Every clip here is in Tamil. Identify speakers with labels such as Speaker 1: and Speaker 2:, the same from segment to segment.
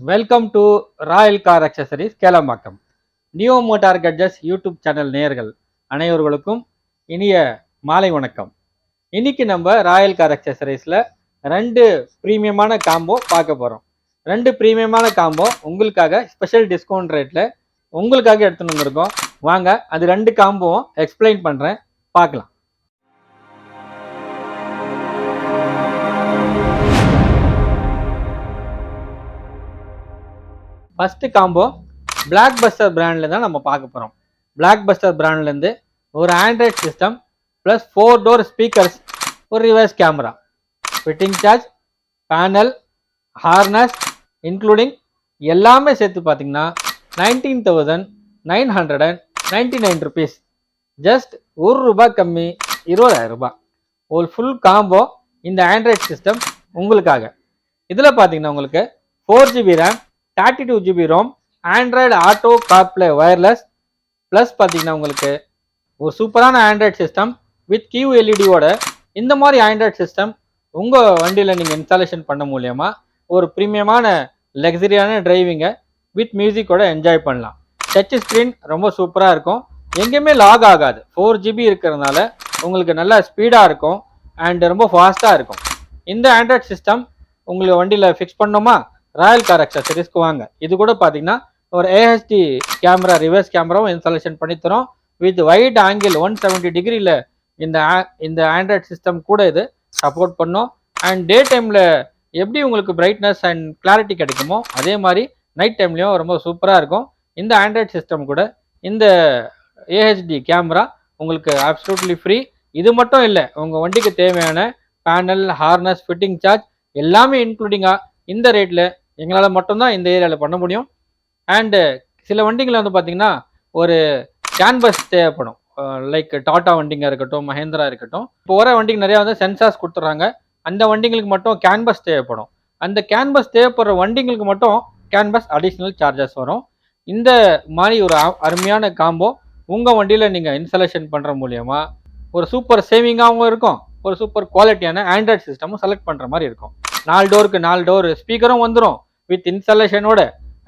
Speaker 1: Welcome to royal car accessories Kelambakkam. Neo motor gadgets YouTube channel நேயர்கள் அனைவர்களுக்கும் இனிய மாலை வணக்கம். இன்னைக்கு நம்ம ராயல் கார் அக்சசரிஸில் 2 ப்ரீமியமான காம்போ பார்க்க போகிறோம். 2 ப்ரீமியமான காம்போ உங்களுக்காக ஸ்பெஷல் டிஸ்கவுண்ட் ரேட்டில் உங்களுக்காக எடுத்துன்னு வந்திருக்கோம். வாங்க அது 2 காம்போவும் எக்ஸ்பிளைன் பண்ணுறேன், பார்க்கலாம். ஃபஸ்ட்டு காம்போ பிளாக் பஸ்டர் பிராண்டில் தான் நம்ம பார்க்க போகிறோம். பிளாக் பஸ்டர் பிராண்ட்லேருந்து ஒரு Android system plus 4 door speakers, ஒரு reverse camera, fitting charge, panel, harness including எல்லாமே சேர்த்து பார்த்தீங்கன்னா 19,999 ருபீஸ். ஜஸ்ட் ₹1 கம்மி, 20,000 ரூபாய். ஒரு ஃபுல் காம்போ இந்த ஆண்ட்ராய்ட் சிஸ்டம் உங்களுக்காக. இதில் பார்த்தீங்கன்னா உங்களுக்கு 4GB RAM, 32GB ROM, Android Auto CarPlay wireless, plus பார்த்தீங்கன்னா உங்களுக்கு ஒரு சூப்பரான ஆண்ட்ராய்ட் சிஸ்டம் வித் QLEDயோட. இந்த மாதிரி ஆண்ட்ராய்ட் சிஸ்டம் உங்கள் வண்டியில் நீங்கள் இன்ஸ்டாலேஷன் பண்ண மூலியமா ஒரு ப்ரீமியமான லக்ஸரியான டிரைவிங்கை வித் மியூசிக்கோட என்ஜாய் பண்ணலாம். டச் ஸ்க்ரீன் ரொம்ப சூப்பராக இருக்கும், எங்கேயுமே லாக் ஆகாது. 4GB இருக்கிறதுனால உங்களுக்கு நல்லா ஸ்பீடாக இருக்கும் அண்ட் ரொம்ப ஃபாஸ்ட்டாக இருக்கும். இந்த ஆண்ட்ராய்ட் சிஸ்டம் உங்களுக்கு வண்டியில் ஃபிக்ஸ் பண்ணோமா, ராயல் கார் அக்சசரிஸ்க்கு வாங்க. இது கூட பார்த்தீங்கன்னா ஒரு AHD கேமரா, ரிவர்ஸ் கேமராவும் இன்ஸ்டாலேஷன் பண்ணித்தரோம் வித் வைட் ஆங்கிள் 170 டிகிரியில். இந்த ஆண்ட்ராய்ட் சிஸ்டம் கூட இது சப்போர்ட் பண்ணும். அண்ட் டே டைமில் எப்படி உங்களுக்கு பிரைட்னஸ் அண்ட் கிளாரிட்டி கிடைக்குமோ அதே மாதிரி நைட் டைம்லேயும் ரொம்ப சூப்பராக இருக்கும். இந்த ஆண்ட்ராய்ட் சிஸ்டம் கூட இந்த AHD கேமரா உங்களுக்கு அப்சல்யூட்லி ஃப்ரீ. இது மட்டும் இல்லை, உங்கள் வண்டிக்கு தேவையான பேனல், ஹார்னஸ், ஃபிட்டிங் சார்ஜ் எல்லாமே இன்க்ளூடிங்காக இந்த ரேட்டில் எங்களால் மட்டும்தான் இந்த ஏரியாவில் பண்ண முடியும். அண்டு சில வண்டிகளில் வந்து பார்த்திங்கன்னா ஒரு கேன்வஸ் தேவைப்படும், லைக் டாட்டா வண்டிங்க இருக்கட்டும், மஹேந்திரா இருக்கட்டும். இப்போ வர வண்டிக்கு நிறையா வந்து சென்சார்ஸ் கொடுத்துட்றாங்க. அந்த வண்டிங்களுக்கு மட்டும் கேன்வஸ் தேவைப்படும். அந்த கேன்வஸ் தேவைப்படுற வண்டிங்களுக்கு மட்டும் கேன்வஸ் அடிஷ்னல் சார்ஜஸ் வரும். இந்த மாதிரி ஒரு அருமையான காம்போ உங்கள் வண்டியில் நீங்கள் இன்ஸ்டாலேஷன் பண்ணுற மூலியமாக ஒரு சூப்பர் சேவிங்காகவும் இருக்கும், ஒரு சூப்பர் குவாலிட்டியான ஆண்ட்ராய்ட் சிஸ்டமும் செலக்ட் பண்ணுற மாதிரி இருக்கும். 4 டோருக்கு 4 டோர் ஸ்பீக்கரும் வந்துடும் வித் இன்ஸ்டாலேஷனோட,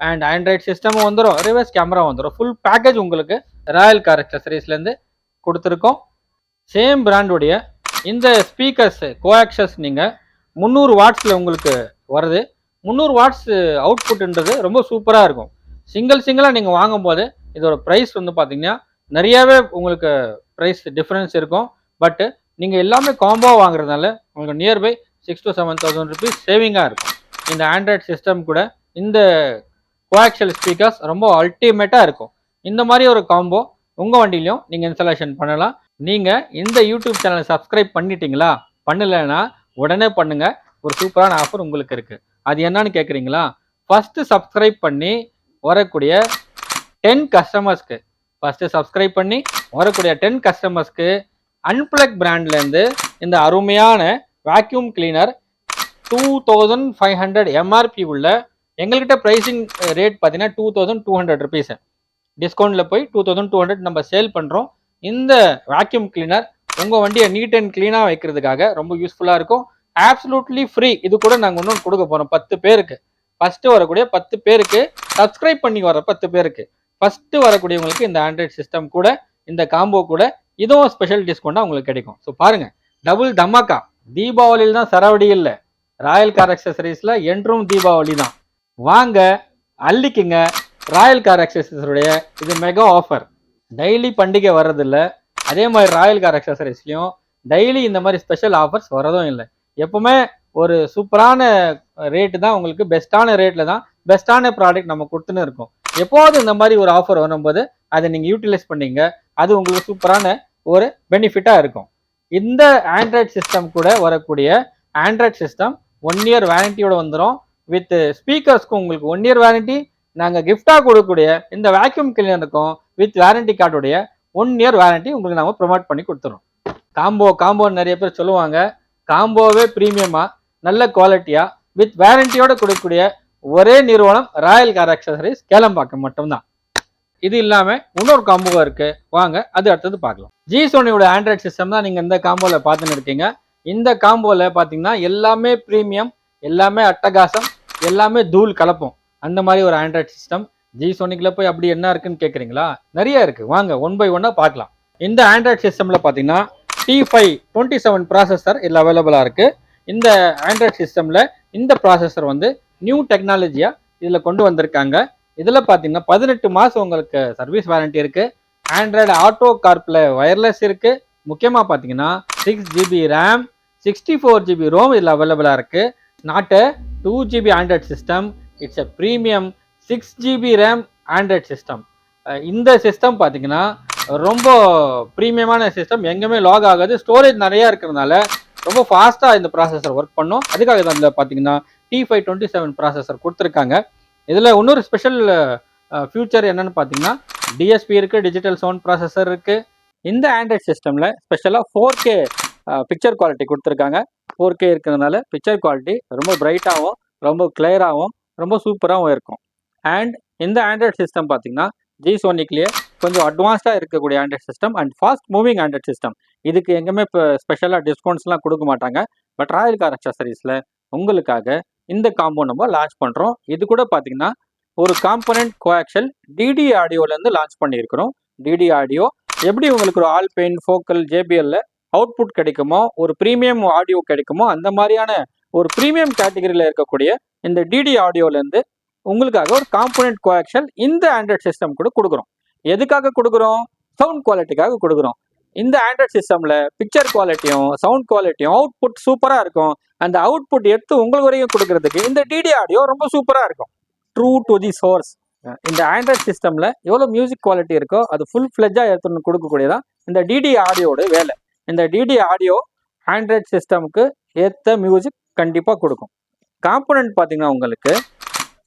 Speaker 1: அண்ட் ஆண்ட்ராய்ட் சிஸ்டமும் வந்துடும், ரிவர்ஸ் கேமரா வந்துடும். ஃபுல் பேக்கேஜ் உங்களுக்கு ராயல் கார் அக்சசரிஸ்லேருந்து கொடுத்துருக்கோம். சேம் பிராண்டுடைய இந்த ஸ்பீக்கர்ஸ் கோஆக்சஸ் நீங்கள் 300 வாட்ஸில் உங்களுக்கு வருது. 300 வாட்ஸ் அவுட்புட்ன்றது ரொம்ப சூப்பராக இருக்கும். சிங்கிளாக நீங்கள் வாங்கும்போது இதோட ப்ரைஸ் வந்து பார்த்தீங்கன்னா நிறையாவே உங்களுக்கு ப்ரைஸ் டிஃப்ரென்ஸ் இருக்கும். பட்டு நீங்கள் எல்லாமே காம்போ வாங்குறதுனால உங்களுக்கு நியர்பை 6,000 to 7,000 ருபீஸ் சேவிங்காக இருக்கும். இந்த ஆண்ட்ராய்ட் சிஸ்டம் கூட இந்த கோஆக்சியல் ஸ்பீக்கர்ஸ் ரொம்ப அல்டிமேட்டாக இருக்கும். இந்த மாதிரி ஒரு காம்போ உங்கள் வண்டிலையும் நீங்கள் இன்ஸ்டாலேஷன் பண்ணலாம். நீங்கள் இந்த யூடியூப் சேனலை சப்ஸ்கிரைப் பண்ணிட்டீங்களா? பண்ணலைன்னா உடனே பண்ணுங்கள், ஒரு சூப்பரான ஆஃபர் உங்களுக்கு இருக்குது. அது என்னன்னு கேட்குறீங்களா? ஃபஸ்ட்டு சப்ஸ்கிரைப் பண்ணி வரக்கூடிய 10 கஸ்டமர்ஸ்க்கு, அன்பிளக் பிராண்ட்லேருந்து இந்த அருமையான வேக்யூம் கிளீனர் 2,500 MRP உள்ள, எங்கள்கிட்ட ப்ரைஸிங் ரேட் பார்த்தீங்கன்னா 2,200 ருபீஸ். டிஸ்கவுண்டில் போய் 2,200 நம்ம சேல் பண்ணுறோம். இந்த வேக்யூம் கிளீனர் உங்கள் வண்டியை நீட் அண்ட் க்ளீனாக வைக்கிறதுக்காக ரொம்ப யூஸ்ஃபுல்லாக இருக்கும். Absolutely free. இது கூட நாங்கள் இன்னும் கொடுக்க போகிறோம் 10 பேருக்கு. ஃபஸ்ட்டு வரக்கூடிய 10 பேருக்கு, சப்ஸ்கிரைப் பண்ணி வர 10 பேருக்கு, ஃபஸ்ட்டு வரக்கூடியவங்களுக்கு இந்த ஆண்ட்ராய்ட் சிஸ்டம் கூட, இந்த காம்போ கூட இதுவும் ஸ்பெஷல் டிஸ்கவுண்டாக உங்களுக்கு கிடைக்கும். ஸோ பாருங்கள், டபுள் தமாக்கா. தீபாவளியில் தான் சரவடி இல்லை, ராயல் கார் அக்சசரிஸில் என்றும் தீபாவளி தான். வாங்க அள்ளிக்குங்க ராயல் கார் அக்சசரிஸுடைய இது மெகா ஆஃபர். டெய்லி பண்டிகை வர்றதில்ல, அதே மாதிரி ராயல் கார் அக்சசரிஸ்லையும் டெய்லி இந்த மாதிரி ஸ்பெஷல் ஆஃபர்ஸ் வரதும் இல்லை. எப்பவுமே ஒரு சூப்பரான ரேட்டு தான், உங்களுக்கு பெஸ்ட்டான ரேட்டில் தான் பெஸ்ட்டான ப்ராடக்ட் நம்ம கொடுத்துன்னு இருக்கோம். எப்போது இந்த மாதிரி ஒரு ஆஃபர் வரும்போது அதை நீங்கள் யூட்டிலைஸ் பண்ணீங்க, அது உங்களுக்கு சூப்பரான ஒரு பெனிஃபிட்டாக இருக்கும். இந்த ஆண்ட்ராய்ட் சிஸ்டம் கூட வரக்கூடிய ஆண்ட்ராய்ட் சிஸ்டம் 1 இயர் வாரண்டியோட வந்துடும். வித் ஸ்பீக்கர்ஸ்க்கும் உங்களுக்கு 1 இயர் வாரண்டி. நாங்கள் கிஃப்டாக கொடுக்கக்கூடிய இந்த வேக்யூம் கிளீனருக்கும் வித் வாரண்டி கார்டுடைய 1 இயர் வாரண்டி உங்களுக்கு நாங்கள் ப்ரொமோட் பண்ணி கொடுத்துறோம். காம்போன்னு நிறைய பேர் சொல்லுவாங்க. காம்போவே ப்ரீமியமாக நல்ல குவாலிட்டியாக வித் வாரண்டியோட கொடுக்கக்கூடிய ஒரே நிறுவனம் ராயல் கார் அக்சசரிஸ் கேளம்பாக்கம் மட்டும்தான். இது இல்லாமல் இன்னொரு காம்போ இருக்குது, வாங்க அது அடுத்தது பார்க்கலாம். G-Sonyயோட ஆண்ட்ராய்ட் சிஸ்டம் தான் நீங்கள் இந்த காம்போவில் பார்த்துன்னு இருக்கீங்க. இந்த காம்போவில் பார்த்தீங்கன்னா எல்லாமே ப்ரீமியம், எல்லாமே அட்டகாசம், எல்லாமே தூள் கலப்போம். அந்த மாதிரி ஒரு ஆண்ட்ராய்ட் சிஸ்டம். G-Sonic போய் அப்படி என்ன இருக்குன்னு கேட்குறீங்களா? நிறைய இருக்கு, வாங்க ஒன் பை ஒன்னாக பார்க்கலாம். இந்த ஆண்ட்ராய்ட் சிஸ்டமில் பார்த்தீங்கன்னா T527 ப்ராசஸர் இதில் அவைலபிளாக இருக்கு. இந்த ஆண்ட்ராய்ட் சிஸ்டமில் இந்த ப்ராசஸர் வந்து நியூ டெக்னாலஜியாக இதில் கொண்டு வந்திருக்காங்க. இதில் பார்த்தீங்கன்னா 18 மாதம் உங்களுக்கு சர்வீஸ் வாரண்டி இருக்கு. ஆண்ட்ராய்டு ஆட்டோ கார்ப்ல வயர்லெஸ் இருக்கு. முக்கியமாக பார்த்தீங்கன்னா 6GB ரேம், 64GB ரோம் இதில் அவைலபிளாக இருக்கு. Not 2GB Android system, it's a premium 6GB RAM Android system. இந்த சிஸ்டம் பார்த்தீங்கன்னா ரொம்ப ப்ரீமியமான சிஸ்டம், எங்கேயுமே லாக் ஆகாது. ஸ்டோரேஜ் நிறையா இருக்கிறதுனால ரொம்ப ஃபாஸ்ட்டாக இந்த ப்ராசஸர் ஒர்க் பண்ணும். அதுக்காக தான் இதில் பார்த்தீங்கன்னா T527 ப்ராசஸர் கொடுத்துருக்காங்க. இதில் இன்னொரு ஸ்பெஷல் ஃபியூச்சர் என்னன்னு பார்த்தீங்கன்னா டிஎஸ்பி இருக்குது, டிஜிட்டல் சவுண்ட் ப்ராசஸர் இருக்குது. இந்த ஆண்ட்ராய்ட் சிஸ்டமில் ஸ்பெஷலாக 4K பிக்சர் குவாலிட்டி கொடுத்துருக்காங்க. 4K இருக்கிறதுனால பிக்சர் குவாலிட்டி ரொம்ப பிரைட்டாகவும் ரொம்ப கிளியராகவும் ரொம்ப சூப்பராகவும் இருக்கும். அண்ட் இந்த ஆண்ட்ராய்ட் சிஸ்டம் பார்த்தீங்கன்னா G-Sonicலேயே கொஞ்சம் அட்வான்ஸ்டாக இருக்கக்கூடிய Android system and fast moving Android system. இதுக்கு எங்கேயுமே இப்போ ஸ்பெஷலாக டிஸ்கவுண்ட்ஸ்லாம் கொடுக்க மாட்டாங்க. பட் ராயல் கார் அக்சஸரீஸில் உங்களுக்காக இந்த காம்போ நம்ம லான்ச் பண்ணுறோம். இது கூட பார்த்தீங்கன்னா ஒரு காம்பனன்ட் கோஆக்ஷல் டிடி ஆடியோலேருந்து லான்ச் பண்ணியிருக்கிறோம். டிடி ஆடியோ எப்படி உங்களுக்கு ஒரு ஆல்பைன், ஃபோக்கல், JBL அவுட்புட் கிடைக்குமோ, ஒரு ப்ரீமியம் ஆடியோ கிடைக்குமோ, அந்த மாதிரியான ஒரு ப்ரீமியம் கேட்டகரியில் இருக்கக்கூடிய இந்த டிடி ஆடியோலேருந்து உங்களுக்காக ஒரு காம்பனன்ட் கோஆக்ஷல் இந்த ஆண்ட்ராய்ட் சிஸ்டம் கூட கொடுக்குறோம். எதுக்காக கொடுக்குறோம்? சவுண்ட் குவாலிட்டிக்காக கொடுக்குறோம். இந்த ஆண்ட்ராய்ட் சிஸ்டமில் பிக்சர் குவாலிட்டியும் சவுண்ட் குவாலிட்டியும் அவுட்புட் சூப்பராக இருக்கும். அந்த அவுட்புட் எடுத்து உங்களுக்கு வரையும் கொடுக்கறதுக்கு இந்த டிடி ஆடியோ ரொம்ப சூப்பராக இருக்கும். True to the source. இந்த ஆண்ட்ராய்ட் சிஸ்டமில் எவ்வளோ மியூசிக் குவாலிட்டி இருக்கோ அது ஃபுல் ஃப்ளெஜ்ஜாக எடுத்துன்னு கொடுக்கக்கூடியதான் இந்த டிடி ஆடியோட வேலை. இந்த டிடி ஆடியோ ஆண்ட்ராய்ட் சிஸ்டமுக்கு ஏற்ற மியூசிக் கண்டிப்பாக கொடுக்கும். காம்பனன்ட் பார்த்தீங்கன்னா உங்களுக்கு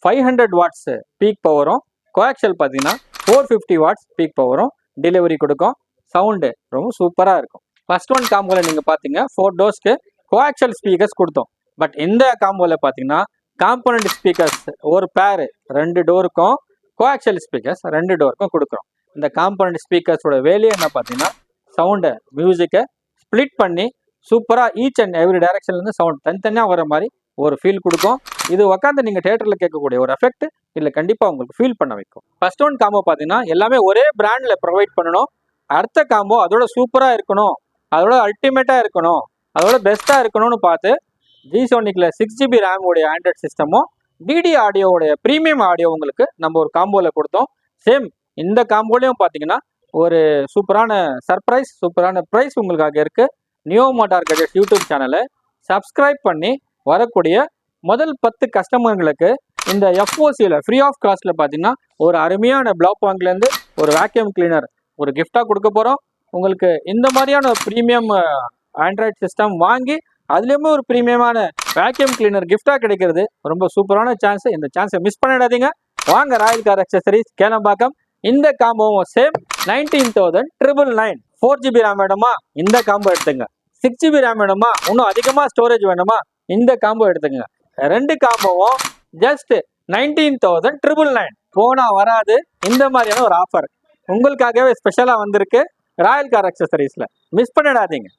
Speaker 1: 500 வாட்ஸ் பீக் பவரும், கோஆக்ஷல் பார்த்தீங்கன்னா 450 வாட்ஸ் பீக் பவரும் டெலிவரி கொடுக்கும். சவுண்டு ரொம்ப சூப்பராக இருக்கும். ஃபர்ஸ்ட் ஒன் காம்போவில் நீங்கள் பார்த்தீங்க 4 டோர்ஸ்க்கு கோஆக்ஷல் ஸ்பீக்கர்ஸ் கொடுத்தோம். பட் இந்த காம்போவில் பார்த்தீங்கன்னா காம்பனன்ட் ஸ்பீக்கர்ஸ் ஒரு பேர் 2 டோருக்கும், கோஆக்ஷல் ஸ்பீக்கர்ஸ் 2 டோருக்கும் கொடுக்குறோம். இந்த காம்பனன்ட் ஸ்பீக்கர்ஸோட வேலையை என்ன பார்த்தீங்கன்னா சவுண்டை, மியூசிக்கை ஸ்ப்ளிட் பண்ணி சூப்பராக ஈச் அண்ட் எவ்ரி டைரக்ஷன்லேருந்து சவுண்ட் தனித்தனியாக வர மாதிரி ஒரு ஃபீல் கொடுக்கும். இது உட்காந்து நீங்கள் தேட்டரில் கேட்கக்கூடிய ஒரு எஃபெக்ட் இல்லை கண்டிப்பாக உங்களுக்கு ஃபீல் பண்ண வைக்கும். ஃபர்ஸ்ட் ஒன் காம்போ பார்த்தீங்கன்னா எல்லாமே ஒரே பிராண்டில் ப்ரொவைட் பண்ணணும். அடுத்த காம்போ அதோட சூப்பராக இருக்கணும், அதோட அல்டிமேட்டாக இருக்கணும், அதோட பெஸ்ட்டாக இருக்கணும்னு பார்த்து G-Sonicல 6GB ரேம் உடைய ஆண்ட்ராய்ட் சிஸ்டமும் டிடி ஆடியோவுடைய ப்ரீமியம் ஆடியோ உங்களுக்கு நம்ம ஒரு காம்போவில் கொடுத்தோம். சேம் இந்த காம்போலையும் பார்த்தீங்கன்னா ஒரு சூப்பரான சர்ப்ரைஸ், சூப்பரான ப்ரைஸ் உங்களுக்காக இருக்குது. நியோ மோட்டார் கேஜெட்ஸ் யூடியூப் சேனலை சப்ஸ்கிரைப் பண்ணி வரக்கூடிய முதல் 10 கஸ்டமர்களுக்கு இந்த FOCயில் ஃப்ரீ ஆஃப் காஸ்ட்டில் பார்த்தீங்கன்னா ஒரு அருமையான பிளாக் வாங்கிலேருந்து ஒரு வேக்யூம் கிளீனர் ஒரு கிஃப்டாக கொடுக்க போகிறோம். உங்களுக்கு இந்த மாதிரியான ப்ரீமியம் ஆண்ட்ராய்ட் சிஸ்டம் வாங்கி அதுலேயுமே ஒரு ப்ரீமியமான வேக்யூம் கிளீனர் கிஃப்டாக கிடைக்கிறது ரொம்ப சூப்பரான சான்ஸ். இந்த சான்ஸை மிஸ் பண்ணிடாதீங்க. வாங்க ராயல் கார் அக்சஸரீஸ் கேளம்பாக்கம். இந்த காம்போவும் சேம் 19,999. 4GB ரேம் வேணுமா? இந்த காம்போ எடுத்துங்க. 6GB ரேம் வேணுமா? இன்னும் அதிகமாக ஸ்டோரேஜ் வேணுமா? இந்த காம்போ எடுத்துங்க. 2 காம்போவும் ஜஸ்ட் 19,999. போனா வராது இந்த மாதிரியான ஒரு ஆஃபர் உங்களுக்காகவே ஸ்பெஷலாக வந்திருக்கு ராயல் கார் அக்சஸரீஸில். மிஸ் பண்ணிடாதீங்க.